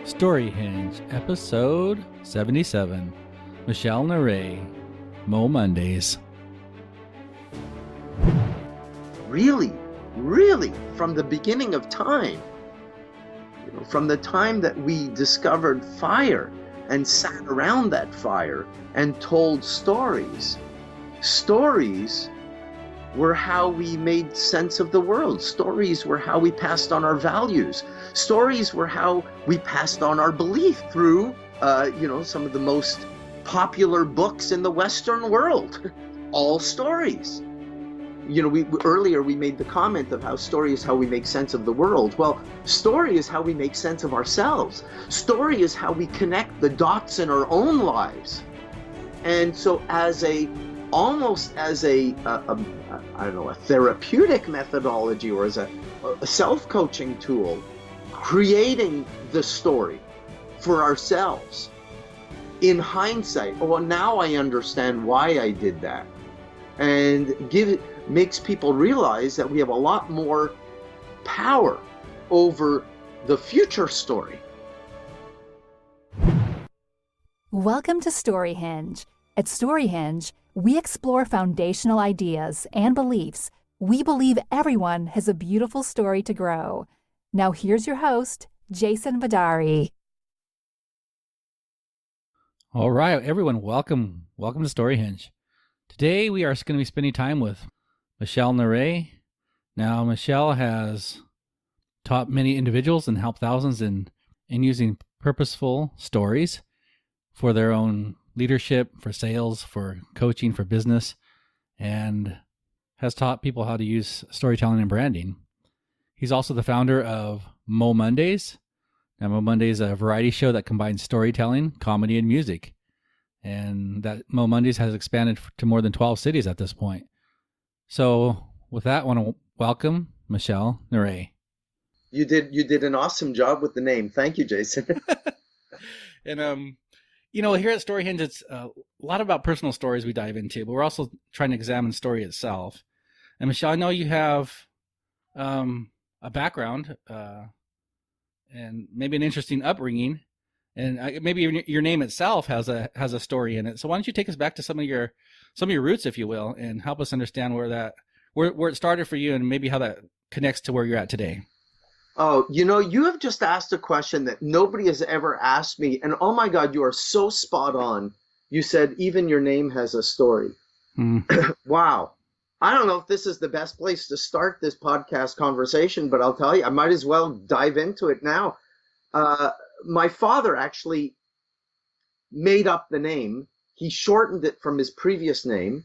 StoryHinge, episode 77, Michel Neray, Momondays. Really, from the beginning of time, from the time that we discovered fire and sat around that fire and told stories. Stories were how we made sense of the world. Stories were how we passed on our values. Stories were how we passed on our belief through, some of the most popular books in the Western world. All stories. Earlier we made the comment of how story is how we make sense of the world. Well, story is how we make sense of ourselves. Story is how we connect the dots in our own lives. And so almost as a therapeutic methodology or as a self-coaching tool, creating the story for ourselves. In hindsight, now I understand why I did that. And makes people realize that we have a lot more power over the future story. Welcome to StoryHinge. At StoryHinge, we explore foundational ideas and beliefs. We believe everyone has a beautiful story to grow. Now here's your host, Jason Vidaurri. All right, everyone, welcome to StoryHinge. Today we are going to be spending time with Michel Neray. Now, Michel has taught many individuals and helped thousands in using purposeful stories for their own leadership, for sales, for coaching, for business, and has taught people how to use storytelling and branding. He's also the founder of Momondays. Now, Momondays is a variety show that combines storytelling, comedy, and music. And that Momondays has expanded to more than 12 cities at this point. So with that, I want to welcome Michel Neray. You did an awesome job with the name. Thank you, Jason. And here at StoryHinge, it's a lot about personal stories we dive into, but we're also trying to examine story itself. And Michel, I know you have a background and maybe an interesting upbringing, and maybe your name itself has a story in it. So why don't you take us back to some of your roots, if you will, and help us understand where it started for you and maybe how that connects to where you're at today. Oh, you have just asked a question that nobody has ever asked me. And oh my God, you are so spot on. You said even your name has a story. Wow. I don't know if this is the best place to start this podcast conversation, but I'll tell you, I might as well dive into it now. My father actually made up the name. He shortened it from his previous name.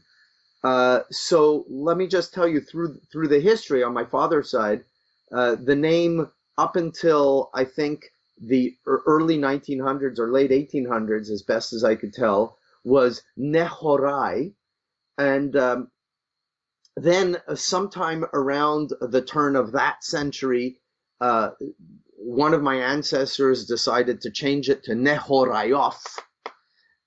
So let me just tell you through the history on my father's side, the name up until I think the early 1900s or late 1800s, as best as I could tell, was Neray. And then sometime around the turn of that century, one of my ancestors decided to change it to Nehorayov.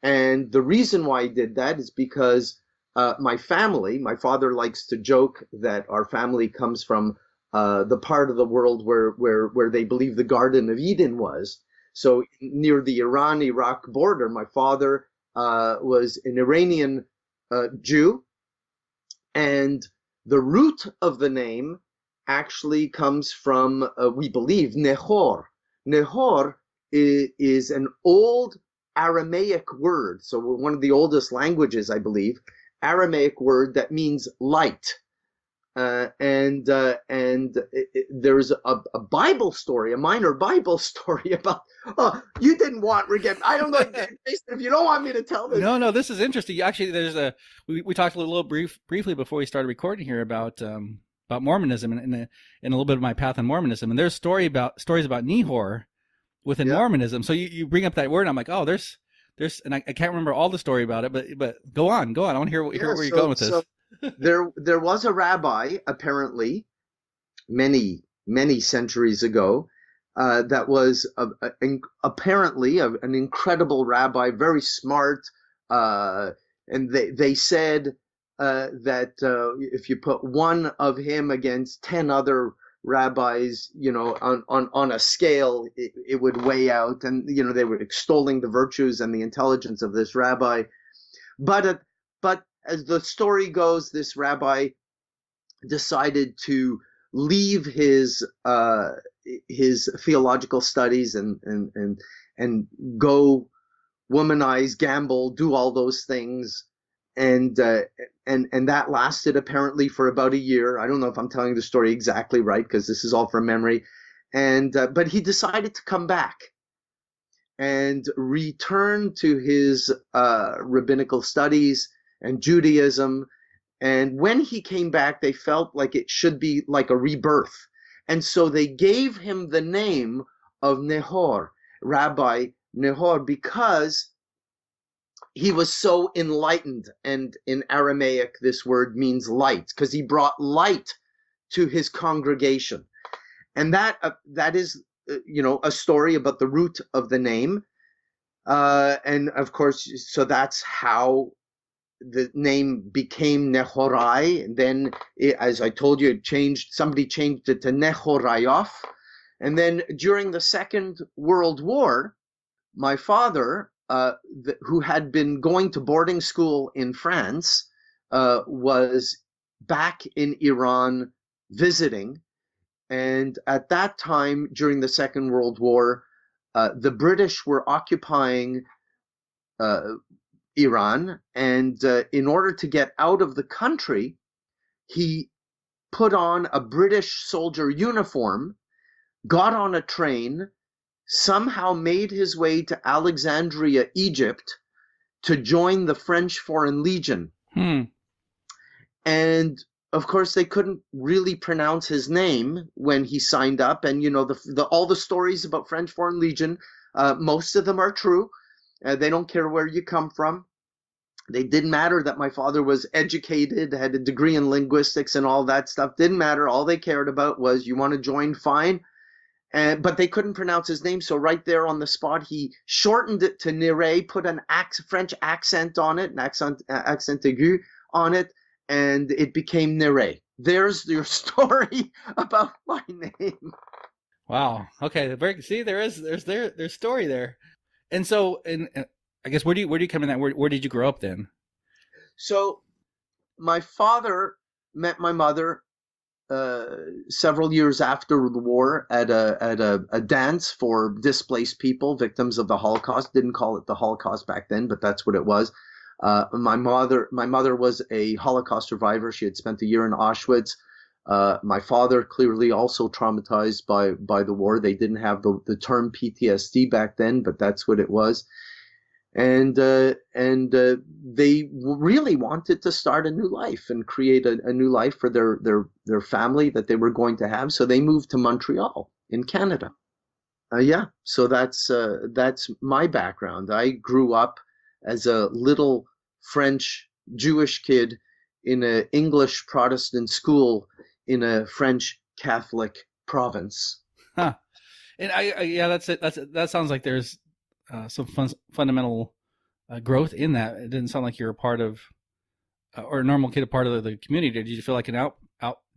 And the reason why he did that is because my father likes to joke that our family comes from the part of the world where they believe the Garden of Eden was. So near the Iran-Iraq border, my father was an Iranian Jew, and the root of the name actually comes from, we believe, Nehor. Nehor is an old Aramaic word, so one of the oldest languages, I believe, Aramaic word that means light. And there's a Bible story, a minor Bible story about, you didn't want, I don't know, if you don't want me to tell this. No, this is interesting. Actually, we talked a little briefly before we started recording here about Mormonism and a little bit of my path in Mormonism. And there's stories about Nehor within Mormonism. So you bring up that word, and I'm like, oh, there's, and I can't remember all the story about it, but go on. I want to hear where you're going with this. So there was a rabbi, apparently, many centuries ago, that was apparently an incredible rabbi, very smart, and they said that if you put one of him against 10 other rabbis, on a scale, it would weigh out, and they were extolling the virtues and the intelligence of this rabbi. But as the story goes, this rabbi decided to leave his theological studies and go womanize, gamble, do all those things. And that lasted apparently for about a year. I don't know if I'm telling the story exactly right, because this is all from memory. But he decided to come back and return to his rabbinical studies and Judaism. And when he came back, they felt like it should be like a rebirth. And so they gave him the name of Nehor, Rabbi Nehor, because he was so enlightened. And in Aramaic, this word means light, because he brought light to his congregation. And that is, a story about the root of the name. And of course, so that's how the name became Nehorai. And then, as I told you, somebody changed it to Nehorayov. And then during the Second World War, my father, who had been going to boarding school in France, was back in Iran visiting. And at that time, during the Second World War, the British were occupying Iran. And in order to get out of the country, he put on a British soldier uniform, got on a train, somehow made his way to Alexandria, Egypt, to join the French Foreign Legion. And of course, they couldn't really pronounce his name when he signed up. And, all the stories about French Foreign Legion, most of them are true. They don't care where you come from. They didn't matter that my father was educated, had a degree in linguistics and all that stuff. Didn't matter. All they cared about was, you want to join, fine. But they couldn't pronounce his name. So right there on the spot, he shortened it to Neray, put an French accent on it, an accent aigu on it, and it became Neray. There's your story about my name. Wow. Okay. There's story there. And so, I guess, where do you come in that? Where did you grow up then? So my father met my mother several years after the war at a dance for displaced people, victims of the Holocaust. Didn't call it the Holocaust back then, but that's what it was. My mother was a Holocaust survivor. She had spent a year in Auschwitz. My father clearly also traumatized by the war. They didn't have the term PTSD back then, but that's what it was. And they really wanted to start a new life and create a new life for their family that they were going to have. So they moved to Montreal in Canada. So that's my background. I grew up as a little French Jewish kid in an English Protestant school in a French Catholic province. Huh. And that sounds like there's some fundamental growth in that. It didn't sound like you're a part of, or a normal kid, a part of the community. Did you feel like an out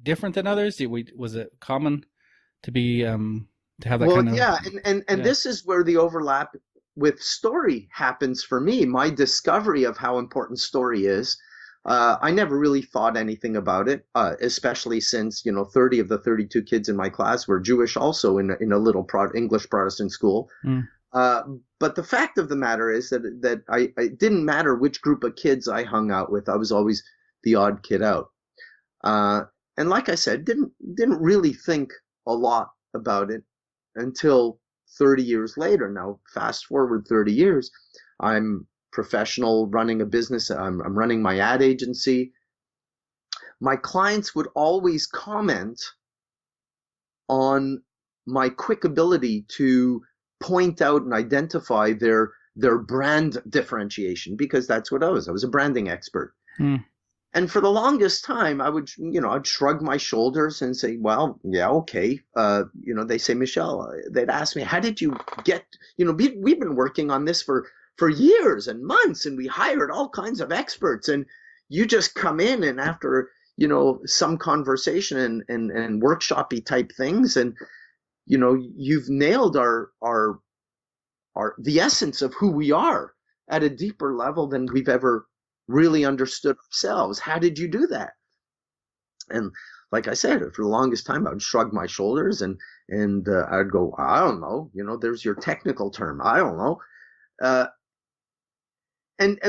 different than others? Was it common to be to have that kind of? Yeah, and this is where the overlap with story happens for me. My discovery of how important story is. I never really thought anything about it, especially since 30 of the 32 kids in my class were Jewish, also in a little English Protestant school. But the fact of the matter is that it didn't matter which group of kids I hung out with. I was always the odd kid out. And like I said, didn't really think a lot about it until 30 years later. Now, fast forward 30 years, I'm professional, running a business. I'm running my ad agency. My clients would always comment on my quick ability to point out and identify their brand differentiation, because that's what I was. I was a branding expert. And for the longest time, I would, I'd shrug my shoulders and say, well, yeah, okay. They say, Michel, they'd ask me, how did you get, we've been working on this for years and months, and we hired all kinds of experts, and you just come in, and after, some conversation and workshopy type things. And, you've nailed the essence of who we are at a deeper level than we've ever really understood ourselves. How did you do that? And like I said, for the longest time, I would shrug my shoulders and I'd go, I don't know, there's your technical term. I don't know. And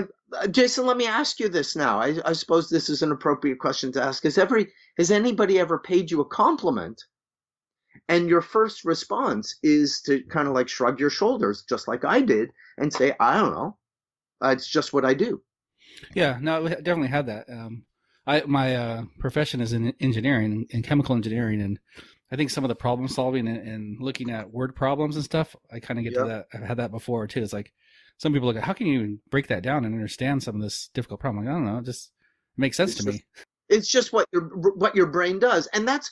Jason, let me ask you this now. I suppose this is an appropriate question to ask. Has anybody ever paid you a compliment and your first response is to kind of like shrug your shoulders, just like I did, and say, I don't know. It's just what I do. Yeah, no, we definitely had that. My profession is in engineering and chemical engineering, and I think some of the problem solving and looking at word problems and stuff, I kind of get to that. I've had that before too. It's like some people look at, how can you even break that down and understand some of this difficult problem? Like, I don't know, it just makes sense to me. It's just what your brain does, and that's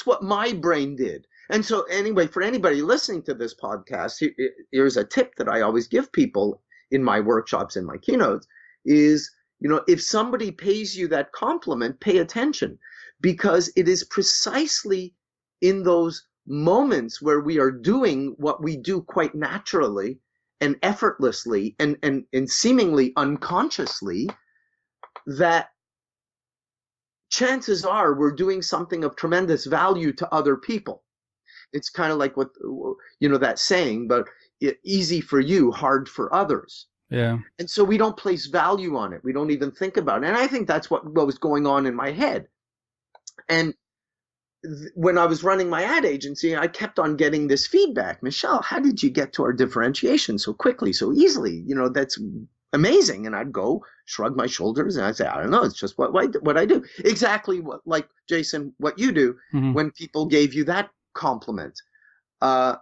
what my brain did. And so anyway, for anybody listening to this podcast, here's a tip that I always give people in my workshops and my keynotes is, if somebody pays you that compliment, pay attention, because it is precisely in those moments where we are doing what we do quite naturally and effortlessly and seemingly unconsciously that chances are we're doing something of tremendous value to other people. It's kind of like what, that saying, but easy for you, hard for others. Yeah. And so we don't place value on it. We don't even think about it. And I think that's what was going on in my head. And when I was running my ad agency, I kept on getting this feedback. Michel, how did you get to our differentiation so quickly, so easily? That's amazing. And I'd go shrug my shoulders and I'd say, I don't know, it's just what I do. Exactly like Jason, what you do when people gave you that compliment. But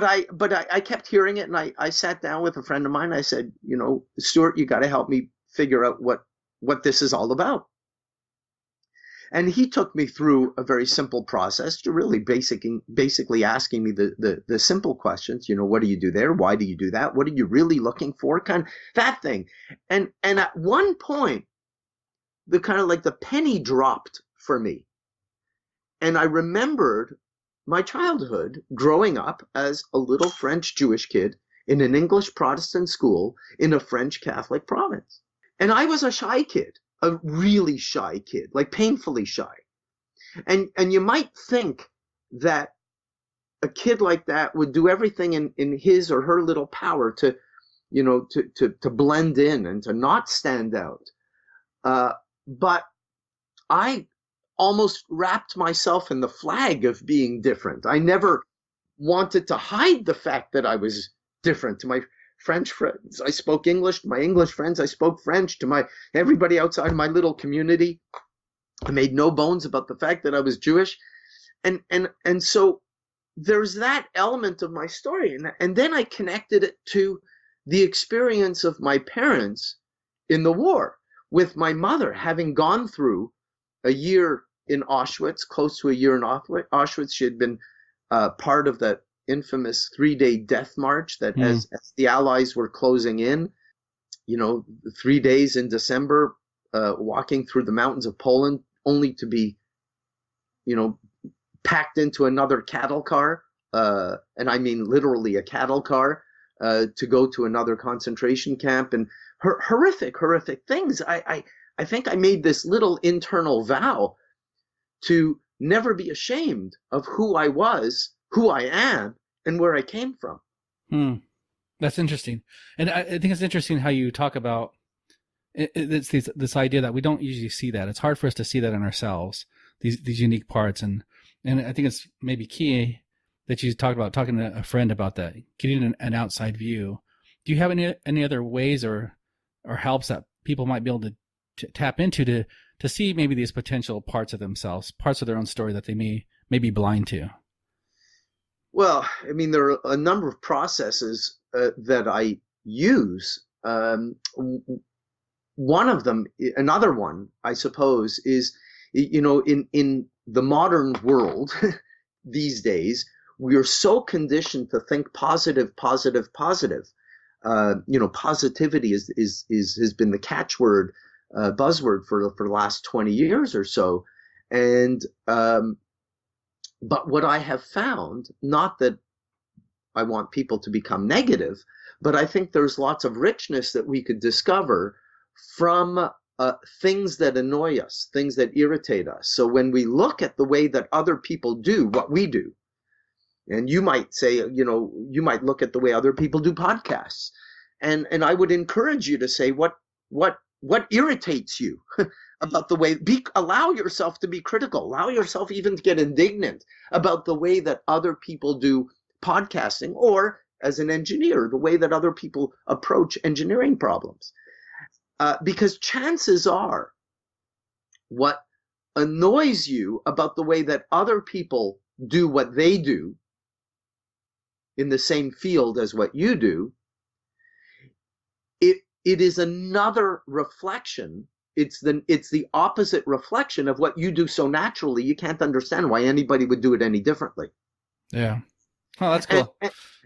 I kept hearing it, and I sat down with a friend of mine. I said, Stuart, you got to help me figure out what this is all about. And he took me through a very simple process to really basically asking me the simple questions. What do you do there? Why do you do that? What are you really looking for? Kind of that thing. And at one point, the kind of like the penny dropped for me. And I remembered my childhood growing up as a little French Jewish kid in an English Protestant school in a French Catholic province. And I was a shy kid, a really shy kid, like painfully shy. And you might think that a kid like that would do everything in his or her little power to blend in and to not stand out. But I almost wrapped myself in the flag of being different. I never wanted to hide the fact that I was different. To my French friends, I spoke English. To my English friends, I spoke French. To everybody outside my little community, I made no bones about the fact that I was Jewish. And so there's that element of my story. And then I connected it to the experience of my parents in the war, with my mother having gone through a year in Auschwitz, close to a year in Auschwitz. She had been part of that infamous 3-day death march that as the Allies were closing in, 3 days in December, walking through the mountains of Poland, only to be, packed into another cattle car, and I mean literally a cattle car, to go to another concentration camp, and horrific things. I think I made this little internal vow to never be ashamed of who I was, who I am, and where I came from. That's interesting. And I think it's interesting how you talk about it's this idea that we don't usually see that. It's hard for us to see that in ourselves, these unique parts. And I think it's maybe key that you talked about talking to a friend about that, getting an outside view. Do you have any other ways or helps that people might be able to tap into to see maybe these potential parts of themselves, parts of their own story that they may be blind to? Well, I mean, there are a number of processes that I use. One of them, another one, I suppose, is, in the modern world these days, we are so conditioned to think positive. Positivity has been the catchword buzzword for the last 20 years or so. And but what I have found, not that I want people to become negative, but I think there's lots of richness that we could discover from things that annoy us, things that irritate us. So when we look at the way that other people do what we do, and you might say, you might look at the way other people do podcasts, and I would encourage you to say what irritates you about the way. Allow yourself to be critical. Allow yourself even to get indignant about the way that other people do podcasting, or as an engineer, the way that other people approach engineering problems. Because chances are what annoys you about the way that other people do what they do in the same field as what you do, it is another reflection. It's the opposite reflection of what you do so naturally. You can't understand why anybody would do it any differently. Yeah. Oh, that's cool.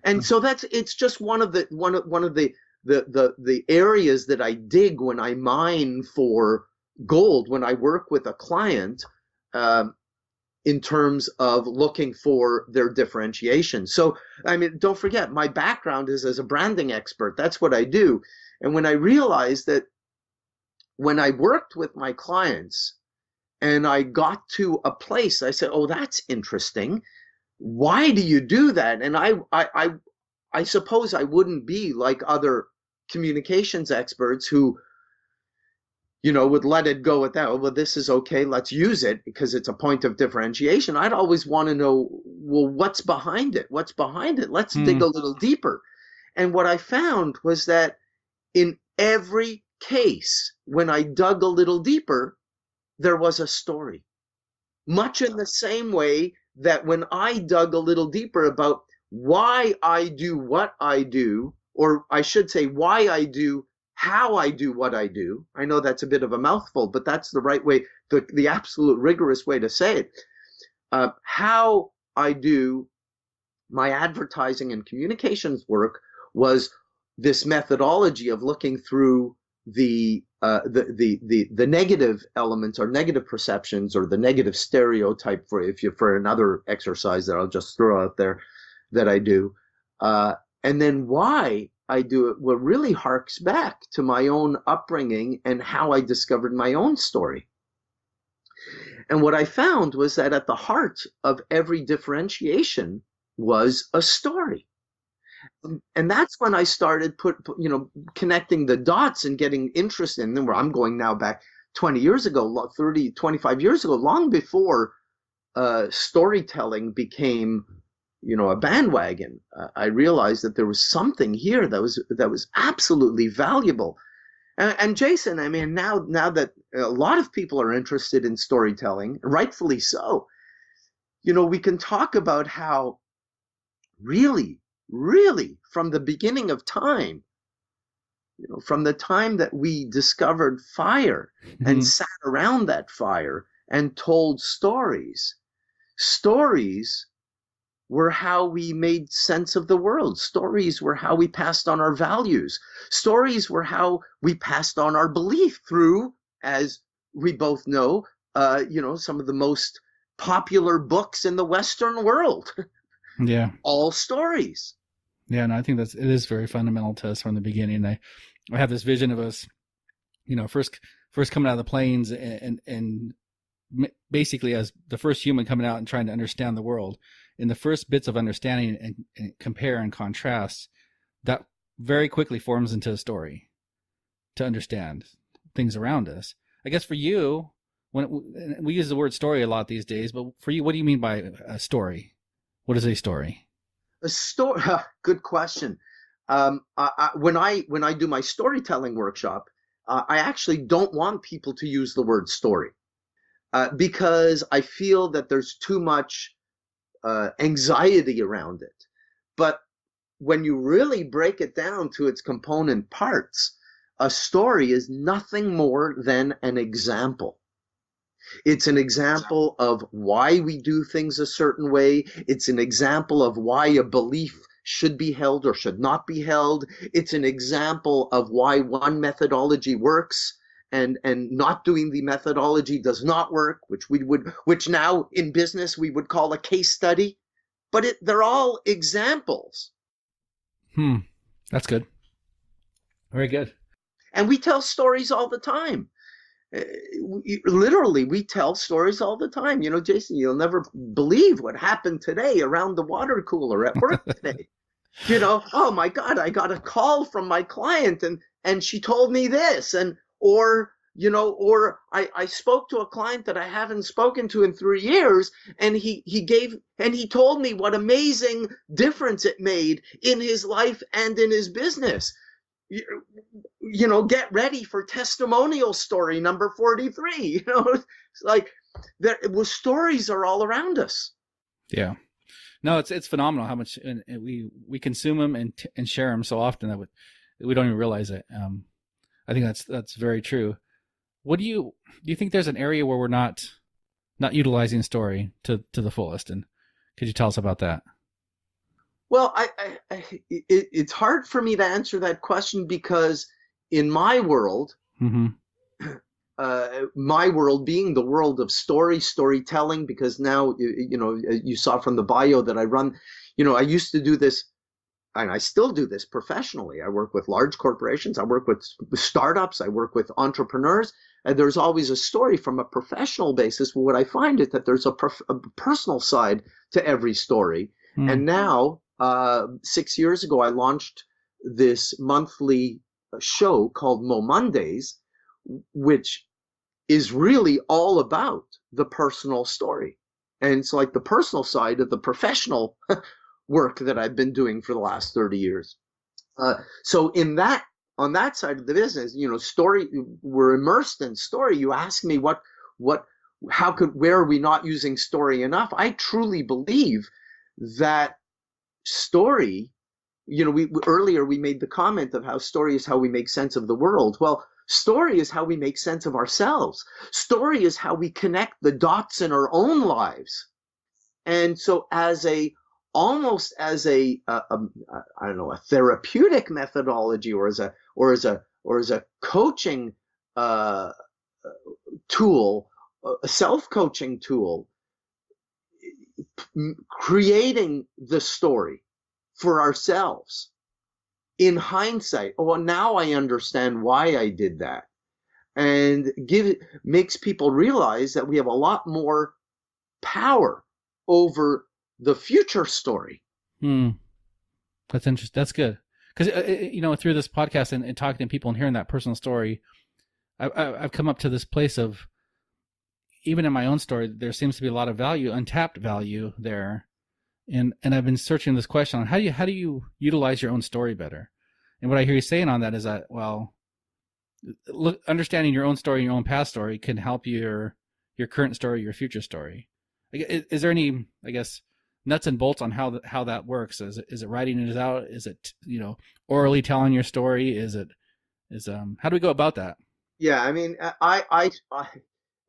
And so it's just one of the areas that I dig when I mine for gold, when I work with a client, in terms of looking for their differentiation. So, I mean, don't forget, my background is as a branding expert. That's what I do. And when I realized that when I worked with my clients and I got to a place, I said, oh, that's interesting. Why do you do that? And I suppose I wouldn't be like other communications experts who, would let it go at that. Oh, well, this is okay. Let's use it because it's a point of differentiation. I'd always want to know, well, what's behind it? What's behind it? Let's dig a little deeper. And what I found was that in every case, when I dug a little deeper, there was a story. Much in the same way that when I dug a little deeper about why I do what I do, or I should say why I do how I do what I do. I know that's a bit of a mouthful, but that's the right way, the absolute rigorous way to say it. How I do my advertising and communications work was this methodology of looking through the negative elements or negative perceptions or the negative stereotype, for another exercise that I'll just throw out there that I do, and then why I do it, what really harks back to my own upbringing and how I discovered my own story. And what I found was that at the heart of every differentiation was a story. And that's when I started connecting the dots and getting interested in where I'm going now back 20 years ago, 30, 25 years ago, long before storytelling became a bandwagon. I realized that there was something here that was absolutely valuable. And Jason, I mean, now that a lot of people are interested in storytelling, rightfully so, we can talk about how really from the beginning of time, from the time that we discovered fire and sat around that fire and told stories were how we made sense of the world. Stories were how we passed on our values. Stories were how we passed on our belief through, as we both know, some of the most popular books in the Western world. Yeah. All stories. Yeah, and I think it is very fundamental to us from the beginning. I have this vision of us, first coming out of the plains and basically as the first human coming out and trying to understand the world. In the first bits of understanding and compare and contrast, that very quickly forms into a story to understand things around us. I guess for you, when we use the word story a lot these days, but for you, what do you mean by a story? What is a story? A story. Good question. When I do my storytelling workshop, I actually don't want people to use the word story because I feel that there's too much anxiety around it. But when you really break it down to its component parts, a story is nothing more than an example. It's an example of why we do things a certain way. It's an example of why a belief should be held or should not be held. It's an example of why one methodology works and not doing the methodology does not work, which now in business we would call a case study, but they're all examples. That's good. Very good. And we tell stories all the time. Literally, we tell stories all the time. Jason, you'll never believe what happened today around the water cooler at work today. Oh my God, I got a call from my client and she told me this, or I spoke to a client that I haven't spoken to in 3 years, and he told me what amazing difference it made in his life and in his business. Get ready for testimonial story number 43. It's like stories are all around us. Yeah. No, it's phenomenal how much we consume them and share them so often that we don't even realize it. I think that's very true. What do you think there's an area where we're not utilizing story to the fullest? And could you tell us about that? Well, it's hard for me to answer that question because in my world, my world being the world of storytelling, because now, you saw from the bio that I run, I used to do this, and I still do this professionally. I work with large corporations. I work with startups. I work with entrepreneurs. And there's always a story from a professional basis. But what I find is that there's a personal side to every story. And now, 6 years ago, I launched this monthly show called Momondays, which is really all about the personal story. And it's like the personal side of the professional work that I've been doing for the last 30 years. So on that side of the business, story, we're immersed in story. You ask me where are we not using story enough? I truly believe that story, earlier we made the comment of how story is how we make sense of the world. Well, story is how we make sense of ourselves. Story is how we connect the dots in our own lives. And so almost as a therapeutic methodology, or as a coaching tool, a self-coaching tool, creating the story for ourselves in hindsight. Oh, now I understand why I did that, and makes people realize that we have a lot more power over the future story. That's interesting. That's good. Because, through this podcast and talking to people and hearing that personal story, I've come up to this place of, even in my own story, there seems to be a lot of value, untapped value there. And I've been searching this question on how do you utilize your own story better? And what I hear you saying on that is that, well, understanding your own story, your own past story can help your current story, your future story. Is there any, I guess, nuts and bolts on how that works? Is it writing it out? Is it, orally telling your story? How do we go about that? Yeah, I mean,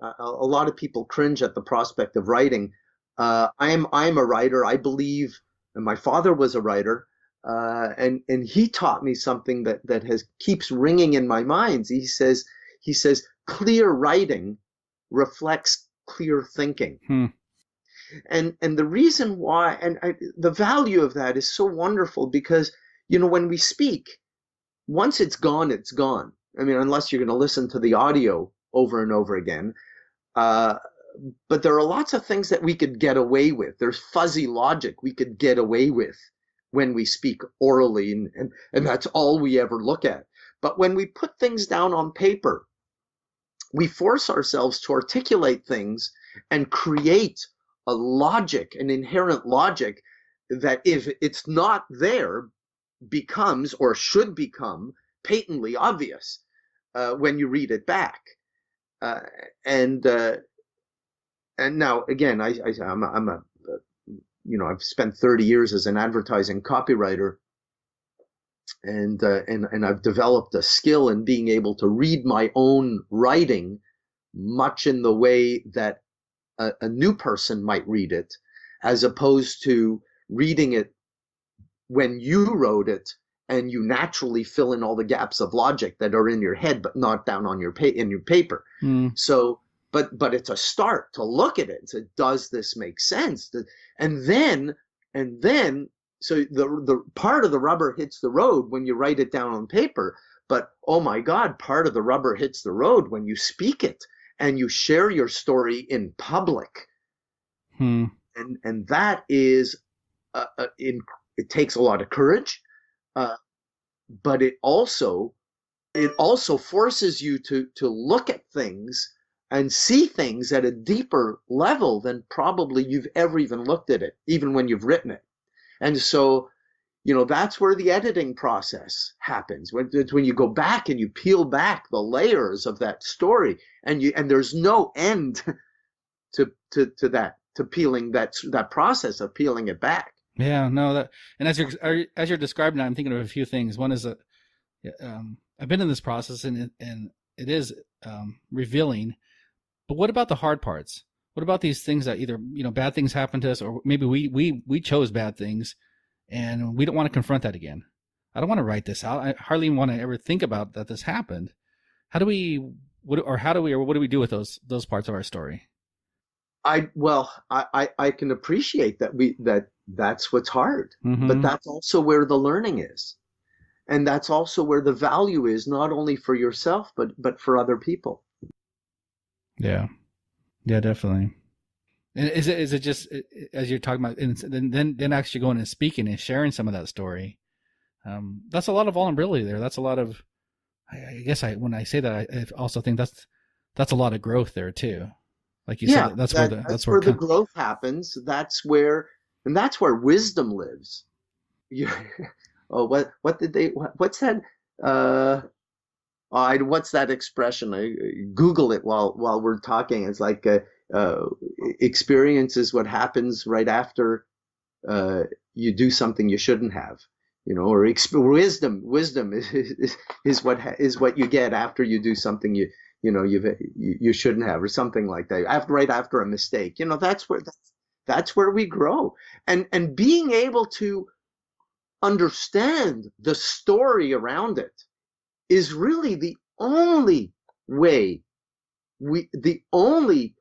a lot of people cringe at the prospect of writing. I'm a writer. I believe, and my father was a writer, and he taught me something that keeps ringing in my mind. He says, clear writing reflects clear thinking. And the reason why, the value of that is so wonderful, because, when we speak, once it's gone, it's gone. I mean, unless you're going to listen to the audio over and over again. But there are lots of things that we could get away with. There's fuzzy logic we could get away with when we speak orally, and that's all we ever look at. But when we put things down on paper, we force ourselves to articulate things and create a logic, an inherent logic, that if it's not there, becomes, or should become, patently obvious when you read it back. And now again, I've spent 30 years as an advertising copywriter, and I've developed a skill in being able to read my own writing much in the way that a new person might read it, as opposed to reading it when you wrote it and you naturally fill in all the gaps of logic that are in your head but not down on your in your paper. So but it's a start to look at it and say, does this make sense? And then so the part of the rubber hits the road when you write it down on paper, but oh my God, part of the rubber hits the road when you speak it and you share your story in public. And that is it takes a lot of courage, but it also forces you to look at things and see things at a deeper level than probably you've ever even looked at it, even when you've written it. And so, that's where the editing process happens. When you go back and you peel back the layers of that story, and there's no end to that, to peeling that process of peeling it back. Yeah, no, and as you're describing it, I'm thinking of a few things. One is that I've been in this process, and it is revealing. But what about the hard parts? What about these things that either bad things happen to us, or maybe we chose bad things, and we don't want to confront that again? I don't want to write this out. I hardly want to ever think about that this happened. What do we do with those parts of our story? I can appreciate that's what's hard, but that's also where the learning is, and that's also where the value is, not only for yourself but for other people. Yeah, definitely. And is it just, as you're talking about, and then actually going and speaking and sharing some of that story? That's a lot of vulnerability there. That's a lot of, I guess when I say that, I also think that's a lot of growth there too. Like you said, that's where the growth happens. That's where wisdom lives. What's that? What's that expression? I Google it while we're talking. It's like experience is what happens right after you do something you shouldn't have. Or wisdom is what you get after you do something you shouldn't have, or something like that. Right after a mistake, that's where we grow, and being able to understand the story around it is really the only way, the only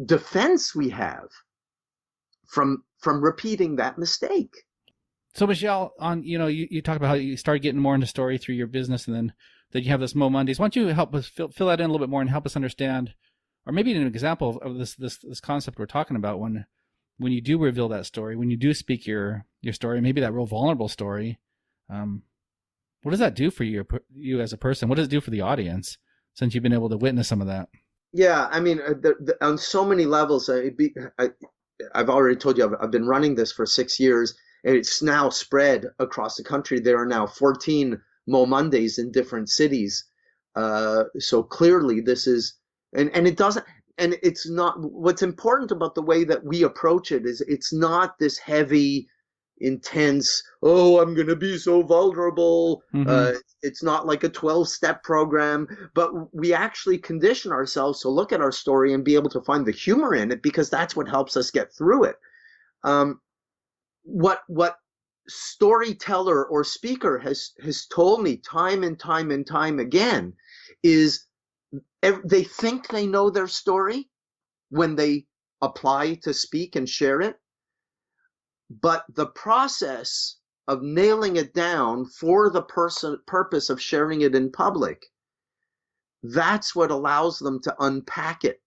defense we have from repeating that mistake. So Michel, you talk about how you started getting more into story through your business, and then that you have this Momondays. Why don't you help us fill that in a little bit more and help us understand, or maybe an example of this concept we're talking about when you do reveal that story, when you do speak your story, maybe that real vulnerable story. What does that do for you as a person? What does it do for the audience, since you've been able to witness some of that? Yeah, I mean, on so many levels. I've already told you I've been running this for 6 years, and it's now spread across the country. There are now 14 Momondays in different cities. So clearly this is, and it doesn't, and it's not, what's important about the way that we approach it is it's not this heavy, intense, I'm going to be so vulnerable. It's not like a 12-step program, but we actually condition ourselves to look at our story and be able to find the humor in it, because that's what helps us get through it. What storyteller or speaker has told me time and time again is they think they know their story when they apply to speak and share it, but the process of nailing it down for the purpose of sharing it in public, that's what allows them to unpack it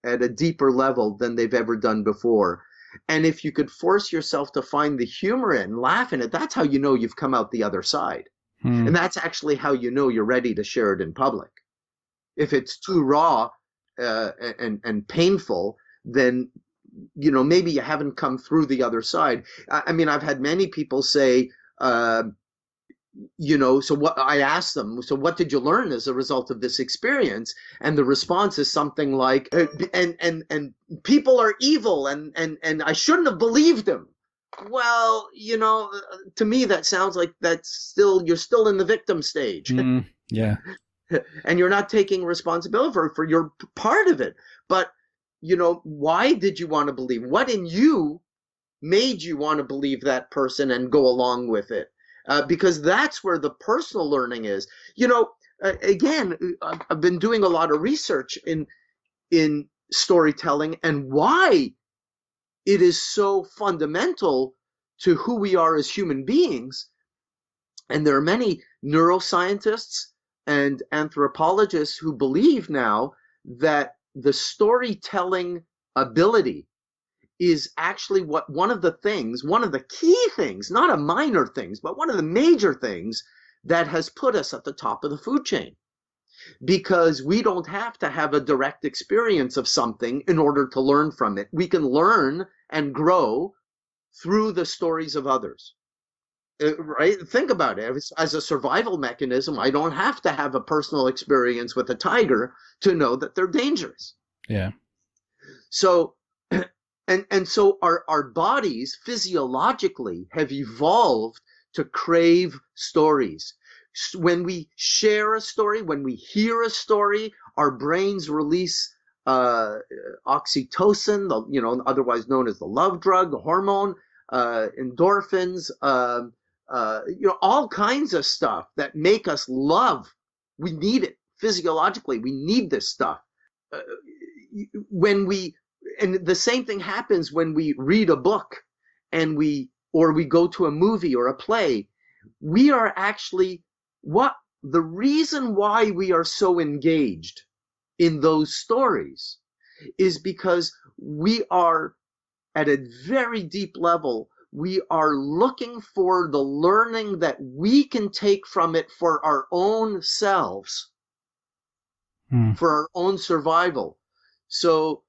at a deeper level than they've ever done before. And if you could force yourself to find the humor in, laugh in it, that's how you know you've come out the other side. And that's actually how you know you're ready to share it in public. If it's too raw and painful, then maybe you haven't come through the other side. I mean, I've had many people say, so what I asked them, so what did you learn as a result of this experience? And the response is something like, and people are evil, and I shouldn't have believed them. Well, to me that sounds like you're still in the victim stage. Yeah. And you're not taking responsibility for your part of it. But why did you want to believe? What in you made you want to believe that person and go along with it? because that's where the personal learning is. You know, again, I've been doing a lot of research in storytelling and why it is so fundamental to who we are as human beings. And there are many neuroscientists and anthropologists who believe now that the storytelling ability is actually one of the key things, not a minor things, but one of the major things that has put us at the top of the food chain. Because we don't have to have a direct experience of something in order to learn from it. We can learn and grow through the stories of others. Right? Think about it. As a survival mechanism, I don't have to have a personal experience with a tiger to know that they're dangerous. Yeah. So, and so our bodies physiologically have evolved to crave stories. When we share a story, when we hear a story, our brains release oxytocin, otherwise known as the love drug, the hormone, endorphins, all kinds of stuff that make us love. We need it physiologically. We need this stuff. And the same thing happens when we read a book or we go to a movie or a play. We are actually the reason why we are so engaged in those stories is because we are at a very deep level, we are looking for the learning that we can take from it for our own selves, for our own survival. So,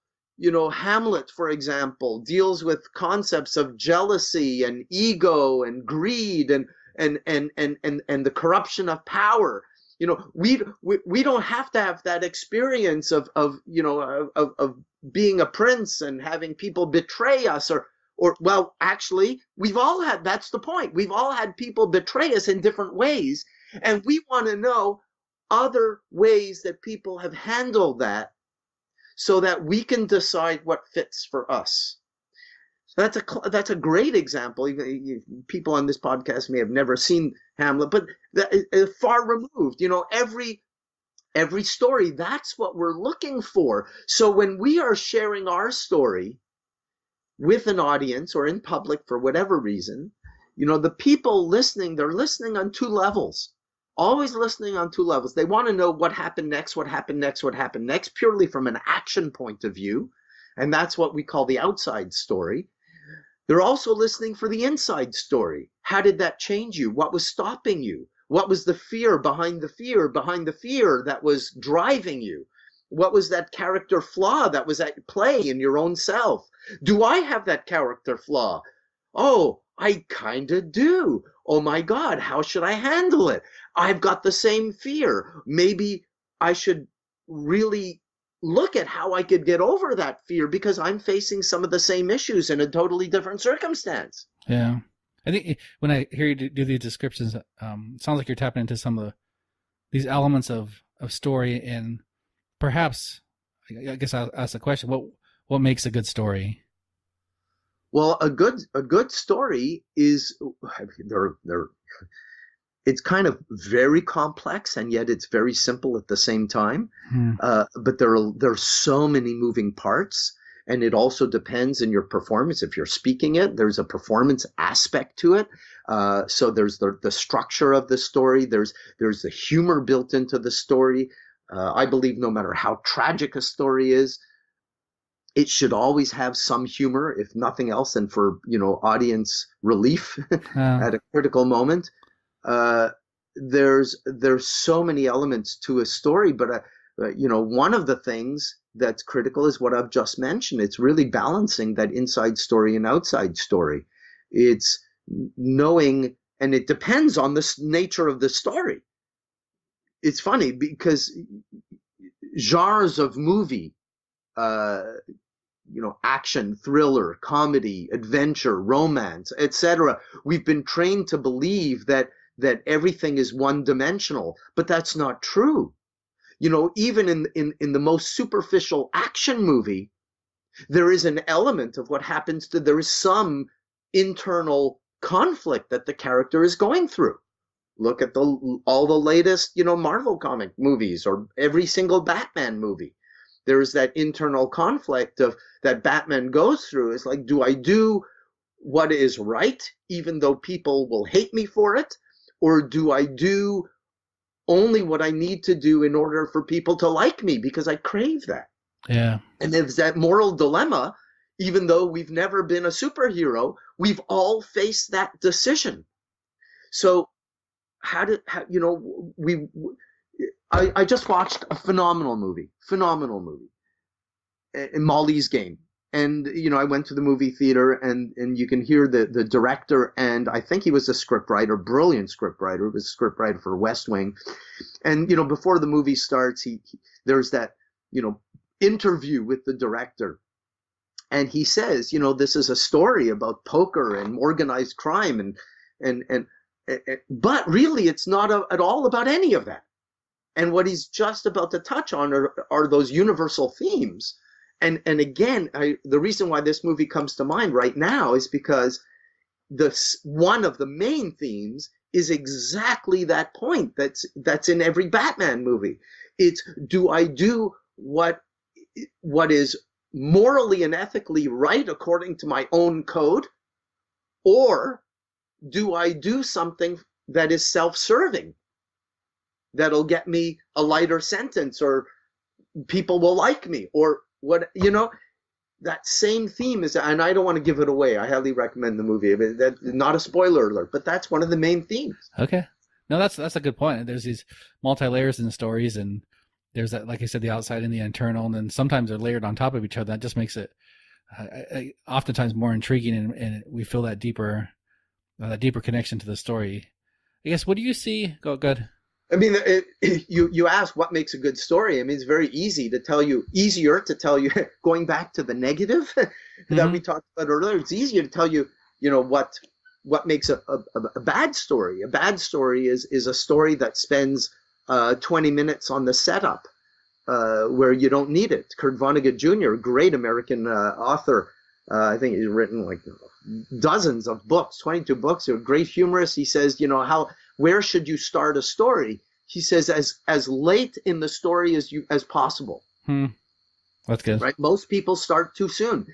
Hamlet, for example, deals with concepts of jealousy and ego and greed and the corruption of power. We don't have to have that experience of being a prince and having people betray us well, actually, we've all had, that's the point. We've all had people betray us in different ways. And we want to know other ways that people have handled that so that we can decide what fits for us. So that's a great example. People on this podcast may have never seen Hamlet, but far removed. Every story, that's what we're looking for. So when we are sharing our story with an audience or in public for whatever reason, the people listening, they're listening on two levels. Always listening on two levels. They want to know what happened next, purely from an action point of view. And that's what we call the outside story. They're also listening for the inside story. How did that change you? What was stopping you? What was the fear behind the fear that was driving you? What was that character flaw that was at play in your own self? Do I have that character flaw? Oh, I kind of do. Oh my God, how should I handle it? I've got the same fear. Maybe I should really look at how I could get over that fear because I'm facing some of the same issues in a totally different circumstance. Yeah. I think when I hear you do these descriptions, it sounds like you're tapping into some of these elements of story, and perhaps, I guess I'll ask the question, what makes a good story? Well, a good story is it's kind of very complex and yet it's very simple at the same time. But there are so many moving parts, and it also depends on your performance. If you're speaking it, there's a performance aspect to it. So there's the structure of the story. There's the humor built into the story. I believe no matter how tragic a story is, it should always have some humor, if nothing else, and for audience relief at a critical moment. There's so many elements to a story, but one of the things that's critical is what I've just mentioned. It's really balancing that inside story and outside story. It's knowing, and it depends on the nature of the story. It's funny because genres of movie, action, thriller, comedy, adventure, romance, etc. We've been trained to believe that everything is one-dimensional, but that's not true. Even in the most superficial action movie, there is an element of what happens there is some internal conflict that the character is going through. Look at all the latest, Marvel comic movies or every single Batman movie. There's that internal conflict that Batman goes through. It's like, do I do what is right, even though people will hate me for it? Or do I do only what I need to do in order for people to like me because I crave that? Yeah. And there's that moral dilemma. Even though we've never been a superhero, we've all faced that decision. So I just watched a phenomenal movie, Molly's Game. And, I went to the movie theater and you can hear the director, and I think he was a scriptwriter, brilliant scriptwriter. He was a scriptwriter for West Wing. And, before the movie starts, there's that, interview with the director. And he says, this is a story about poker and organized crime but really it's not at all about any of that. And what he's just about to touch on are those universal themes. And again, the reason why this movie comes to mind right now is because one of the main themes is exactly that point that's in every Batman movie. It's, do I do what is morally and ethically right according to my own code, or do I do something that is self-serving, that'll get me a lighter sentence, or people will like me, or what, that same theme is, and I don't want to give it away. I highly recommend the movie. Not a spoiler alert, but that's one of the main themes. Okay. No, that's a good point. There's these multi-layers in the stories, and there's that, like I said, the outside and the internal, and then sometimes they're layered on top of each other. That just makes it oftentimes more intriguing, and we feel that deeper connection to the story. I guess, what do you see? Go good. I mean, you ask what makes a good story. I mean, it's very easier to tell you, going back to the negative that we talked about earlier, it's easier to tell you, what makes a bad story. A bad story is a story that spends 20 minutes on the setup where you don't need it. Kurt Vonnegut Jr., great American author. I think he's written like dozens of books, 22 books. He's a great humorist. He says, where should you start a story? He says, as late in the story as possible. That's good. Right? Most people start too soon.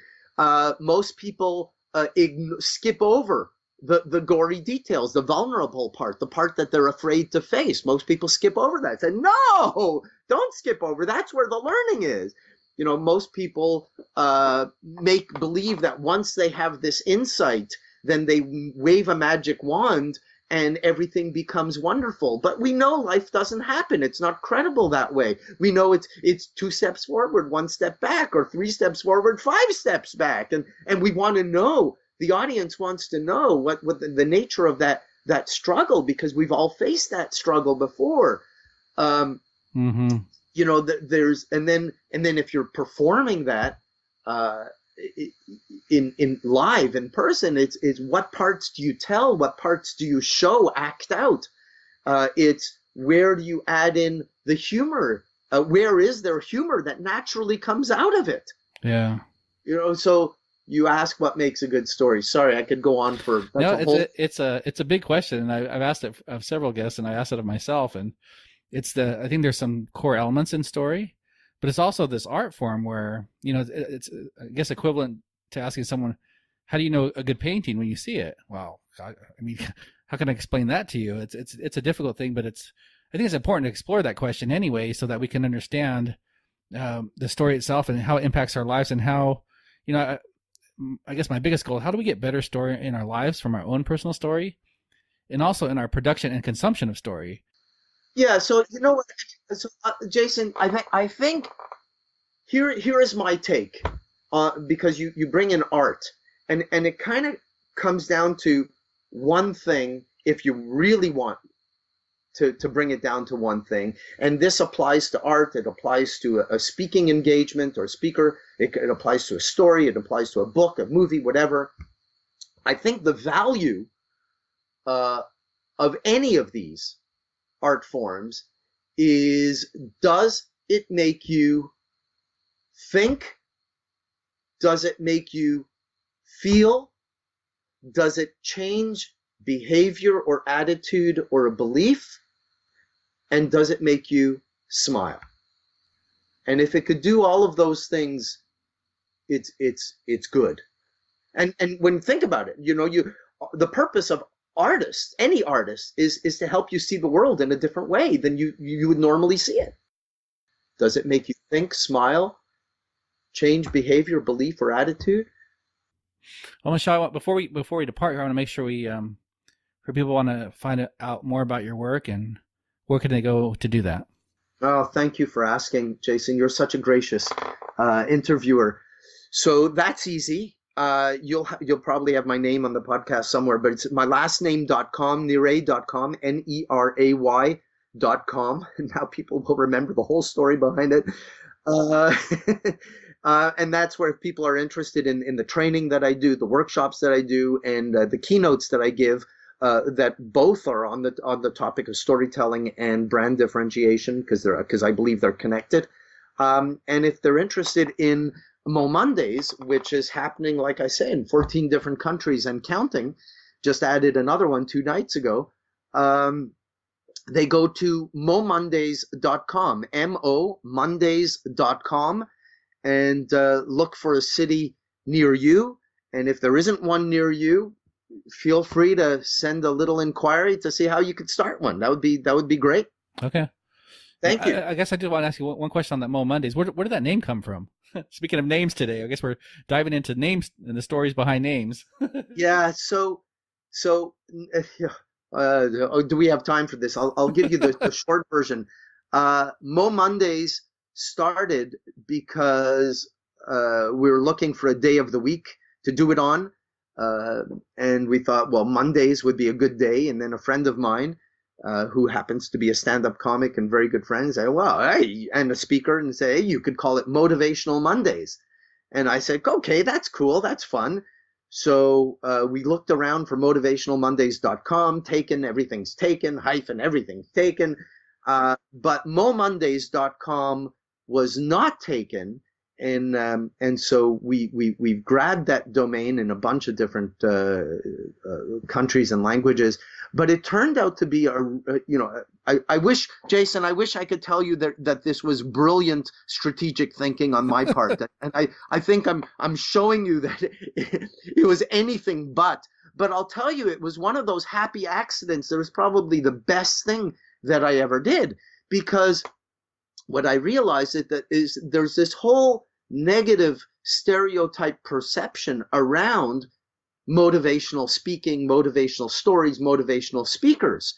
Most people skip over the gory details, the vulnerable part, the part that they're afraid to face. Most people skip over that. Say, no, don't skip over. That's where the learning is. Most people make believe that once they have this insight, then they wave a magic wand and everything becomes wonderful. But we know life doesn't happen. It's not credible that way. We know it's 2 steps forward, 1 step back, or 3 steps forward, 5 steps back. And we want to know, the audience wants to know what the nature of that struggle, because we've all faced that struggle before. There's and then if you're performing that in live in person, it's what parts do you tell, what parts do you show, act out. It's where do you add in the humor, where is there humor that naturally comes out of it. Yeah. So you ask what makes a good story. Sorry, I could go on for. It's a big question, and I've asked it of several guests, and I asked it of myself, and I think there's some core elements in story, but it's also this art form where, it's, I guess, equivalent to asking someone, how do you know a good painting when you see it? Well, I mean, how can I explain that to you? It's a difficult thing, but I think it's important to explore that question anyway, so that we can understand the story itself and how it impacts our lives, and how, I guess my biggest goal, how do we get better story in our lives from our own personal story, and also in our production and consumption of story. Yeah, so Jason, I think here is my take, because you bring in art, and it kind of comes down to one thing. If you really want to bring it down to one thing, and this applies to art, it applies to a speaking engagement or speaker, it applies to a story, it applies to a book, a movie, whatever. I think the value of any of these art forms is, does it make you think? Does it make you feel? does it change behavior or attitude or a belief? And does it make you smile? And if it could do all of those things, it's good. And when you think about it, the purpose of artists, any artist, is to help you see the world in a different way than you would normally see it. Does it make you think, smile, change behavior, belief, or attitude? Well, Michel, before we depart here, I want to make sure we, for people who want to find out more about your work, and where can they go to do that? Oh, thank you for asking, Jason. You're such a gracious interviewer. So that's easy. You'll probably have my name on the podcast somewhere, but it's my last name.com, Neray.com, Neray.com. And now people will remember the whole story behind it. And that's where if people are interested in the training that I do, the workshops that I do, and the keynotes that I give, that both are on the topic of storytelling and brand differentiation, because I believe they're connected. And if they're interested in Momondays, which is happening, like I say, in 14 different countries and counting, just added another one 2 nights ago, they go to momondays.com, Mondays.com, and look for a city near you. And if there isn't one near you, feel free to send a little inquiry to see how you could start one. That would be great. Okay. Thank you. I guess I did want to ask you one question on that Momondays. Where did that name come from? Speaking of names today, I guess we're diving into names and the stories behind names. Yeah. So do we have time for this? I'll give you the short version. Momondays started because we were looking for a day of the week to do it on. And we thought, well, Mondays would be a good day. And then a friend of mine, who happens to be a stand-up comic and very good friend, said, well, hey, and a speaker, and say, hey, you could call it Motivational Mondays. And I said, okay, that's cool. That's fun. So we looked around for motivationalmondays.com, everything's taken, hyphen, everything's taken. But momondays.com was not taken. And so we grabbed that domain in a bunch of different countries and languages, but it turned out to be I wish, Jason, I could tell you that this was brilliant strategic thinking on my part, and I think I'm showing you that it was anything but I'll tell you, it was one of those happy accidents that was probably the best thing that I ever did, because what I realized is there's this whole negative stereotype perception around motivational speaking, motivational stories, motivational speakers.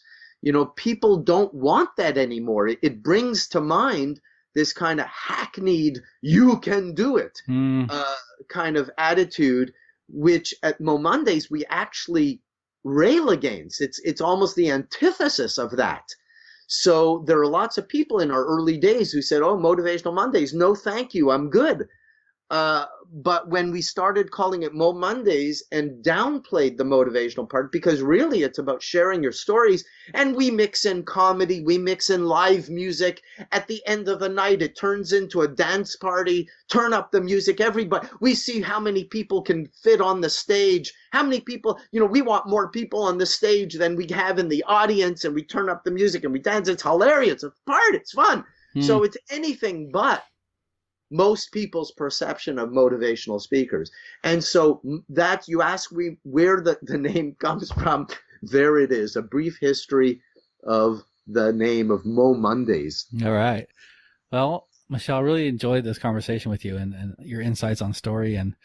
People don't want that anymore. It brings to mind this kind of hackneyed, you can do it kind of attitude, which at Momondays we actually rail against. It's almost the antithesis of that. So there are lots of people in our early days who said, oh, Motivational Mondays, no thank you, I'm good. But when we started calling it Mo Mondays and downplayed the motivational part, because really it's about sharing your stories, and we mix in comedy, we mix in live music. At the end of the night, it turns into a dance party. Turn up the music, everybody. We see how many people can fit on the stage. How many people, we want more people on the stage than we have in the audience, and we turn up the music and we dance. It's hilarious. It's part. It's fun. So it's anything but most people's perception of motivational speakers. And so that, you ask me where the name comes from, there it is, a brief history of the name of Mo Mondays. All right. Well, Michel, I really enjoyed this conversation with you and your insights on story and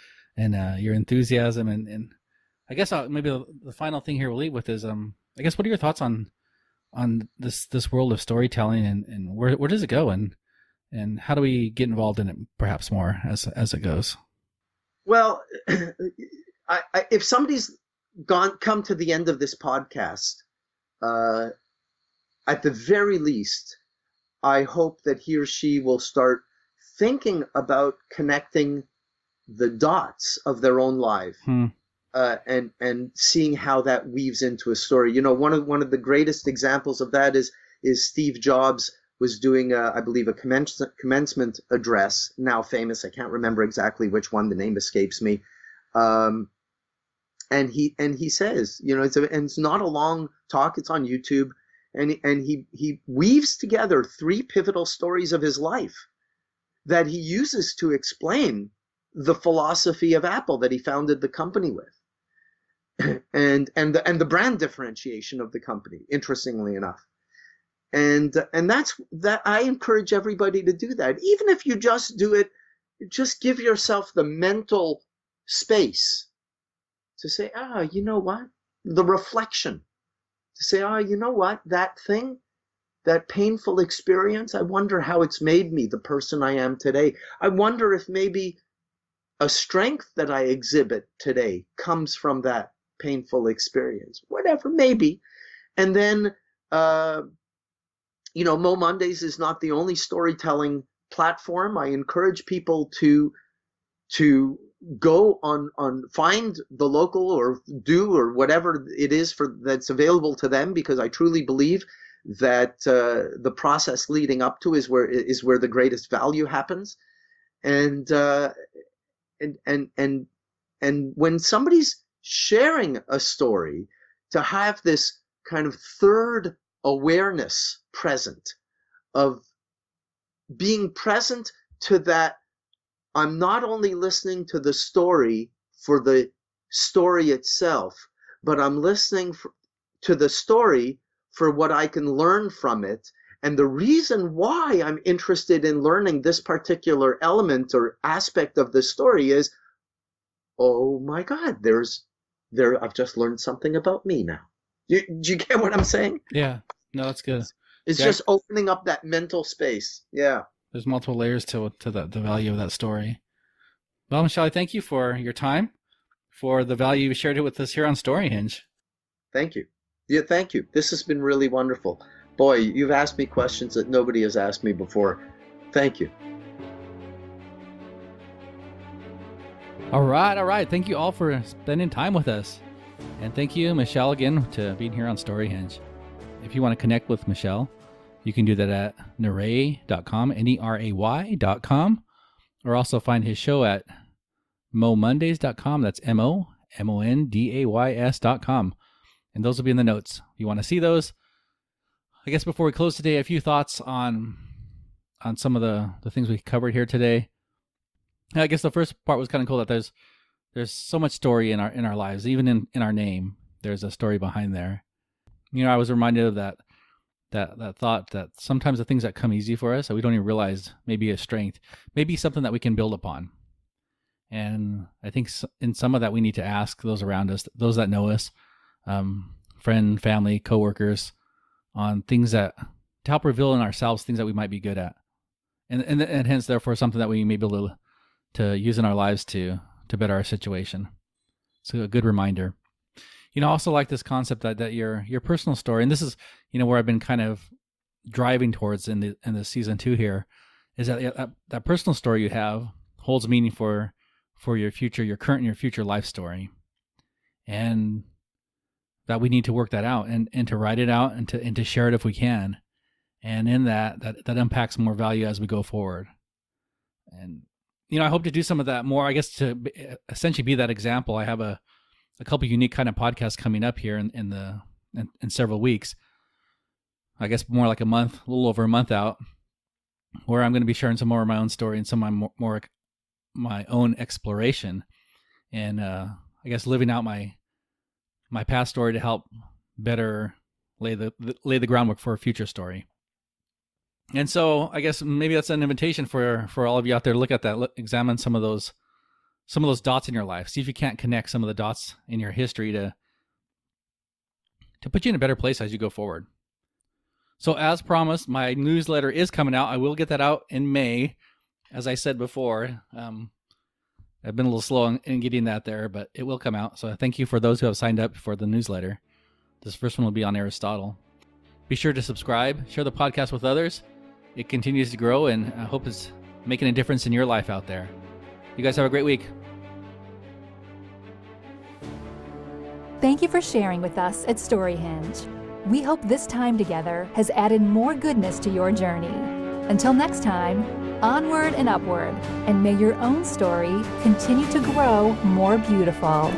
your enthusiasm. And I guess maybe the final thing here we'll leave with is, I guess, what are your thoughts on this world of storytelling and where does it go? And how do we get involved in it perhaps more as it goes? Well, if somebody's come to the end of this podcast, at the very least, I hope that he or she will start thinking about connecting the dots of their own life and seeing how that weaves into a story. One of the greatest examples of that is Steve Jobs was doing, I believe, a commencement address, now famous. I can't remember exactly which one. The name escapes me. And he says, it's not a long talk. It's on YouTube. And he weaves together 3 pivotal stories of his life that he uses to explain the philosophy of Apple that he founded the company with, and the brand differentiation of the company, interestingly enough. And that's that. I encourage everybody to do that. Even if you just do it, just give yourself the mental space to say, you know what? The reflection. To say, you know what? That thing, that painful experience, I wonder how it's made me the person I am today. I wonder if maybe a strength that I exhibit today comes from that painful experience. Whatever, maybe. And then, Momondays is not the only storytelling platform. I encourage people to go on find the local or whatever it is that's available to them, because I truly believe that the process leading up to is where the greatest value happens. And when somebody's sharing a story, to have this kind of third awareness present, of being present to that, I'm not only listening to the story for the story itself, but I'm listening to the story for what I can learn from it. And the reason why I'm interested in learning this particular element or aspect of the story is, oh my God, I've just learned something about me now. Do you get what I'm saying? Yeah. No, that's good. It's just opening up that mental space. Yeah. There's multiple layers to the value of that story. Well, Michel, I thank you for your time, for the value you shared it with us here on StoryHinge. Thank you. Yeah, thank you. This has been really wonderful. Boy, you've asked me questions that nobody has asked me before. Thank you. All right. Thank you all for spending time with us. And thank you, Michel, again, to being here on StoryHinge. If you want to connect with Michel, you can do that at neray.com, Neray.com, or also find his show at momondays.com. That's MOMONDAYS.com. And those will be in the notes. If you want to see those. I guess before we close today, a few thoughts on some of the things we covered here today. And I guess the first part was kind of cool that there's so much story in our lives, even in our name. There's a story behind there. I was reminded of that thought that sometimes the things that come easy for us that we don't even realize may be a strength, maybe something that we can build upon. And I think in some of that we need to ask those around us, those that know us, friend, family, coworkers, on things to help reveal in ourselves things that we might be good at, and hence therefore something that we may be able to use in our lives to better our situation. So a good reminder. I also like this concept that your personal story, and this is where I've been kind of driving towards in the season 2 here, is that personal story you have holds meaning for your future, your current and your future life story, and that we need to work that out and to write it out and to share it if we can, and in that impacts more value as we go forward. And I hope to do some of that more. I guess to essentially be that example. I have a couple unique kind of podcasts coming up here in several weeks. I guess more like a little over a month out, where I'm going to be sharing some more of my own story and some of my own exploration, and I guess living out my past story to help better lay the groundwork for a future story. And so I guess maybe that's an invitation for all of you out there to look at that, examine some of those dots in your life. See if you can't connect some of the dots in your history to put you in a better place as you go forward. So as promised, my newsletter is coming out. I will get that out in May. As I said before, I've been a little slow in getting that there, but it will come out. So thank you for those who have signed up for the newsletter. This first one will be on Aristotle. Be sure to subscribe, share the podcast with others. It continues to grow, and I hope it's making a difference in your life out there. You guys have a great week. Thank you for sharing with us at StoryHinge. We hope this time together has added more goodness to your journey. Until next time, onward and upward, and may your own story continue to grow more beautiful.